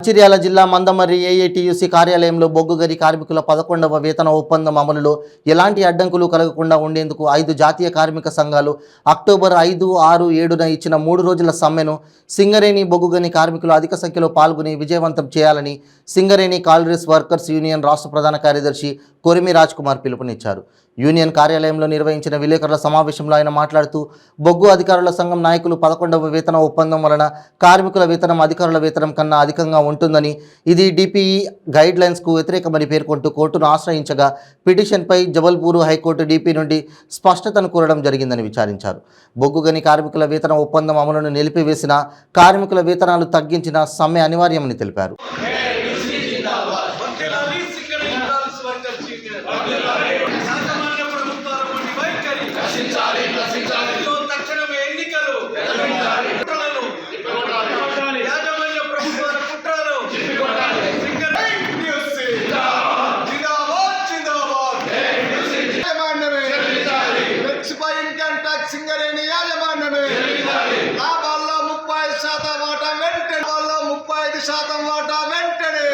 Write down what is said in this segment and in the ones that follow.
మంచిర్యాల జిల్లా మందమర్రి ఏఐటియుసి కార్యాలయంలో బొగ్గు గని కార్మికుల 11వ వేతన ఒప్పందం అమలులో ఎలాంటి అడ్డంకులు కలగకుండా ఉండేందుకు 5 జాతీయ కార్మిక సంఘాలు అక్టోబర్ 5, 6, 7న ఇచ్చిన 3 రోజుల సమ్మెను సింగరేణి బొగ్గు గని కార్మికులు అధిక సంఖ్యలో పాల్గొని విజయవంతం చేయాలని సింగరేణి కాలరీస్ వర్కర్స్ యూనియన్ రాష్ట్ర ప్రధాన కార్యదర్శి కొరిమి రాజ్ కుమార్ పిలుపునిచ్చారు. యూనియన్ కార్యాలయంలో నిర్వహించిన విలేకరుల సమావేశంలో ఆయన మాట్లాడుతూ బొగ్గు అధికారుల సంఘం నాయకులు 11వ వేతన ఒప్పందం వలన కార్మికుల వేతనం అధికారుల వేతనం కన్నా అధికంగా ఉంటుందని, ఇది డిపిఈ గైడ్ లైన్స్కు వ్యతిరేకమని పేర్కొంటూ కోర్టును ఆశ్రయించగా పిటిషన్పై జబల్పూర్ హైకోర్టు డిపి నుండి స్పష్టతను కోరడం జరిగిందని విచారించారు. బొగ్గు గని కార్మికుల వేతన ఒప్పందం అమలును నిలిపివేసిన, కార్మికుల వేతనాలు తగ్గించిన సమ్మె అనివార్యమని తెలిపారు. సింగరేణి యాజమాన్యమే లాభాల్లో 35% వాటా వెంటనే, 35% వాటా వెంటనే.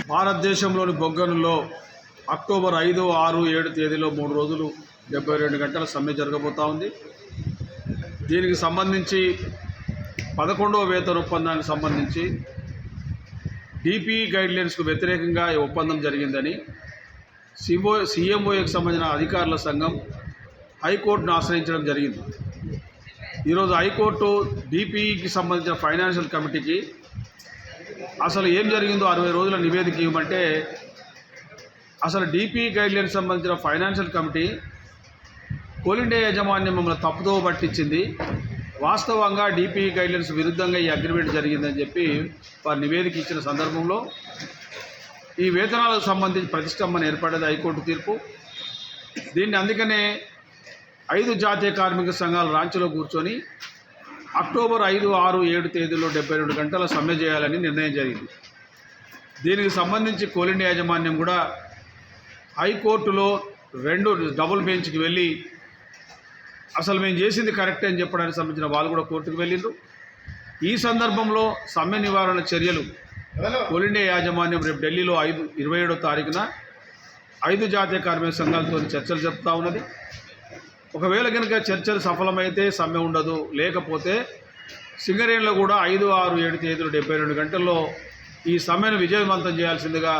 భారతదేశంలోని బొగ్గనులో అక్టోబర్ 5, 6, 7 తేదీలో 3 రోజులు 72 గంటల సమ్మె జరగబోతూ ఉంది. దీనికి సంబంధించి 11వ వేతన ఒప్పందానికి సంబంధించి డిపిఈ గైడ్లైన్స్కు వ్యతిరేకంగా ఈ ఒప్పందం జరిగిందని సిఎంఓకి సంబంధించిన అధికారుల సంఘం హైకోర్టును ఆశ్రయించడం జరిగింది. ఈరోజు హైకోర్టు డిపిఈకి సంబంధించిన ఫైనాన్షియల్ కమిటీకి అసలు ఏం జరిగిందో 60 రోజుల నివేదిక ఇవ్వమంటే, అసలు డిపిఈ గైడ్లైన్స్ సంబంధించిన ఫైనాన్షియల్ కమిటీ కోల్ ఇండియా యాజమాన్యం మమ్మల్ని తప్పుదో పట్టించింది, వాస్తవంగా డిపిఈ గైడ్లైన్స్ విరుద్ధంగా ఈ అగ్రిమెంట్ జరిగిందని చెప్పి వారు నివేదిక ఇచ్చిన సందర్భంలో ఈ వేతనాలకు సంబంధించి ప్రతిష్టంభన ఏర్పడేది హైకోర్టు తీర్పు. దీన్ని అందుకనే 5 జాతీయ కార్మిక సంఘాలు రాంచీలో కూర్చొని అక్టోబర్ 5, 6, 7 తేదీలో 72 గంటల సమ్మె చేయాలని నిర్ణయం జరిగింది. దీనికి సంబంధించి కోల్ ఇండియా యాజమాన్యం కూడా హైకోర్టులో 2 డబుల్ బెంచ్కి వెళ్ళి అసలు మేము చేసింది కరెక్ట్ అని చెప్పడానికి సంబంధించిన వాళ్ళు కూడా కోర్టుకు వెళ్ళిండ్రు. ఈ సందర్భంలో సమ్మె నివారణ చర్యలు కోల్ ఇండియా యాజమాన్యం రేపు ఢిల్లీలో 27వ తారీఖున 5 జాతీయ కార్మిక సంఘాలతో చర్చలు జరుపుతూ ఉన్నది. ఒకవేళ కనుక చర్చలు సఫలమైతే సమ్మె ఉండదు, లేకపోతే సింగరేణిలో కూడా 5, 6, 7 తేదీలు 72 గంటల్లో ఈ సమ్మెను విజయవంతం చేయాల్సిందిగా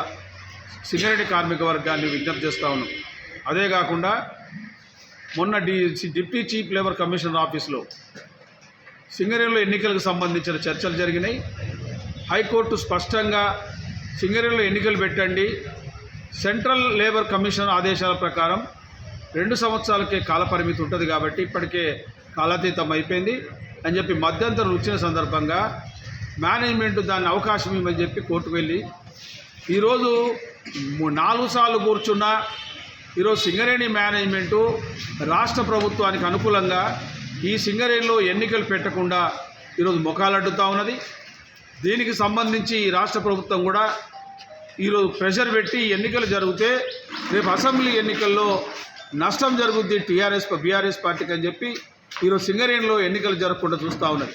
సింగరేణి కార్మిక వర్గాన్ని విజ్ఞప్తి చేస్తూ ఉన్నాం. అదే కాకుండా మొన్న డిప్యూటీ చీఫ్ లేబర్ కమిషనర్ ఆఫీస్లో సింగరేణిలో ఎన్నికలకు సంబంధించిన చర్చలు జరిగినాయి. హైకోర్టు స్పష్టంగా సింగరేణిలో ఎన్నికలు పెట్టండి, సెంట్రల్ లేబర్ కమిషన్ ఆదేశాల ప్రకారం 2 సంవత్సరాలకే కాలపరిమితి ఉంటుంది కాబట్టి ఇప్పటికే కాలాతీతం అయిపోయింది అని చెప్పి మధ్యంతరం వచ్చిన సందర్భంగా మేనేజ్మెంట్ దాన్ని అవకాశం ఇవ్వమని చెప్పి కోర్టుకు వెళ్ళి ఈరోజు 4 సార్లు కూర్చున్న ఈరోజు సింగరేణి మేనేజ్మెంటు రాష్ట్ర ప్రభుత్వానికి అనుకూలంగా ఈ సింగరేణిలో ఎన్నికలు పెట్టకుండా ఈరోజు మొఖాలడ్డుతూ ఉన్నది. దీనికి సంబంధించి రాష్ట్ర ప్రభుత్వం కూడా ఈరోజు ప్రెషర్ పెట్టి ఎన్నికలు జరిగితే రేపు అసెంబ్లీ ఎన్నికల్లో నష్టం జరుగుద్ది బీఆర్ఎస్ పార్టీకి అని చెప్పి ఈరోజు సింగరేణిలో ఎన్నికలు జరగకుండా చూస్తూ ఉన్నది.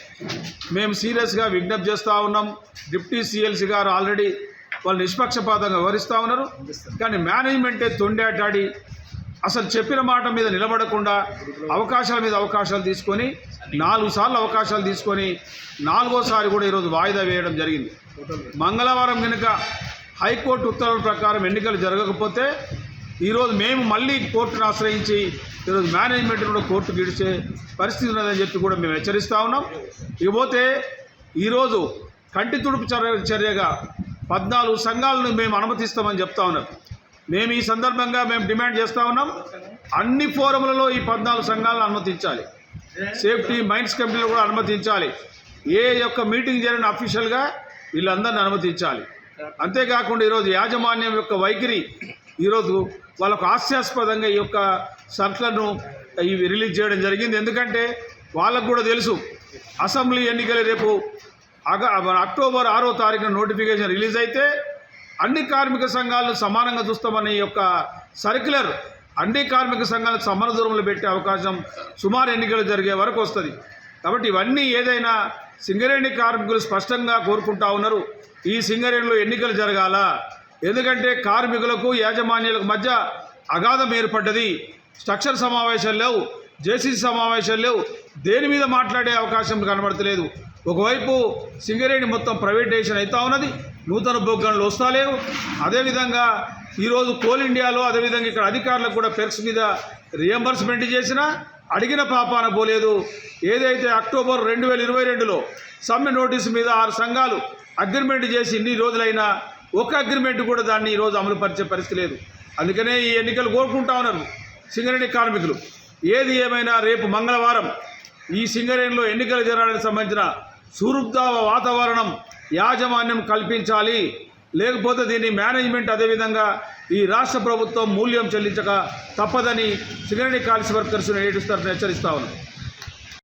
మేము సీరియస్గా విజ్ఞప్తి చేస్తూ ఉన్నాం. డిప్యూటీ సిఎల్సి గారు ఆల్రెడీ వాళ్ళు నిష్పక్షపాతంగా వివరిస్తూ ఉన్నారు, కానీ మేనేజ్మెంటే తొండాటాడి అసలు చెప్పిన మాట మీద నిలబడకుండా అవకాశాల మీద అవకాశాలు తీసుకొని 4 సార్లు అవకాశాలు తీసుకొని 4వసారి కూడా ఈరోజు వాయిదా వేయడం జరిగింది. మంగళవారం కనుక హైకోర్టు ఉత్తర్వుల ప్రకారం ఎన్నికలు జరగకపోతే ఈరోజు మేము మళ్ళీ కోర్టును ఆశ్రయించి ఈరోజు మేనేజ్మెంట్ కూడా కోర్టు గడిచే పరిస్థితి ఉన్నదని చెప్పి కూడా మేము హెచ్చరిస్తూ ఉన్నాం. ఇకపోతే ఈరోజు కంటి తుడుపు చర్యగా 14 సంఘాలను మేము అనుమతిస్తామని చెప్తా ఉన్నాం. మేము ఈ సందర్భంగా మేము డిమాండ్ చేస్తూ ఉన్నాం, అన్ని ఫోరంలలో ఈ 14 సంఘాలను అనుమతించాలి, సేఫ్టీ మైన్స్ కమిటీలో కూడా అనుమతించాలి, ఏ యొక్క మీటింగ్ జరిగిన అఫీషియల్గా వీళ్ళందరినీ అనుమతించాలి. అంతేకాకుండా ఈరోజు యాజమాన్యం యొక్క వైఖరి ఈరోజు వాళ్ళకు హాస్యాస్పదంగా ఈ యొక్క సర్కులను ఇవి రిలీజ్ చేయడం జరిగింది. ఎందుకంటే వాళ్ళకు కూడా తెలుసు అసెంబ్లీ ఎన్నికలు రేపు అక్టోబర్ 6వ తారీఖున నోటిఫికేషన్ రిలీజ్ అయితే అన్ని కార్మిక సంఘాలను సమానంగా చూస్తామనే యొక్క సర్క్యులర్ అన్ని కార్మిక సంఘాలకు సమాన దూరంలో పెట్టే అవకాశం సుమారు ఎన్నికలు జరిగే వరకు వస్తుంది. కాబట్టి ఇవన్నీ ఏదైనా సింగరేణి కార్మికులు స్పష్టంగా కోరుకుంటా ఉన్నారు, ఈ సింగరేణిలో ఎన్నికలు జరగాల. ఎందుకంటే కార్మికులకు యాజమాన్యాలకు మధ్య అగాధం ఏర్పడ్డది. స్ట్రక్చర్ సమావేశాలు లేవు, జేసీసీ సమావేశాలు లేవు, దేని మీద మాట్లాడే అవకాశం కనబడతలేదు. ఒకవైపు సింగరేణి మొత్తం ప్రైవేటైజేషన్ అవుతా ఉన్నది, నూతన బొగ్గన్లు వస్తలేవు. అదేవిధంగా ఈరోజు కోల్ ఇండియాలో అదేవిధంగా ఇక్కడ అధికారులకు కూడా పెర్క్స్ మీద రియంబర్స్మెంట్ చేసినా అడిగిన పాపాన పోలేదు. ఏదైతే అక్టోబర్ 2022లో సమ్మె నోటీసు మీద 6 సంఘాలు అగ్రిమెంట్ చేసి ఇన్ని రోజులైనా ఒక అగ్రిమెంట్ కూడా దాన్ని ఈరోజు అమలు పరిచే పరిస్థితి లేదు. అందుకనే ఈ ఎన్నికలు కోరుకుంటా ఉన్నారు సింగరేణి కార్మికులు. ఏది ఏమైనా రేపు మంగళవారం ఈ సింగరేణిలో ఎన్నికలు జరగడానికి సంబంధించిన సురక్షిత వాతావరణం యాజమాన్యం కల్పించాలి. లేకపోతే దీన్ని మేనేజ్మెంట్ అదేవిధంగా ఈ రాష్ట్ర ప్రభుత్వం మూల్యం చెల్లించక తప్పదని సింగరేణి కాల్స్ వర్కర్స్ను హెచ్చరిస్తా ఉన్నారు.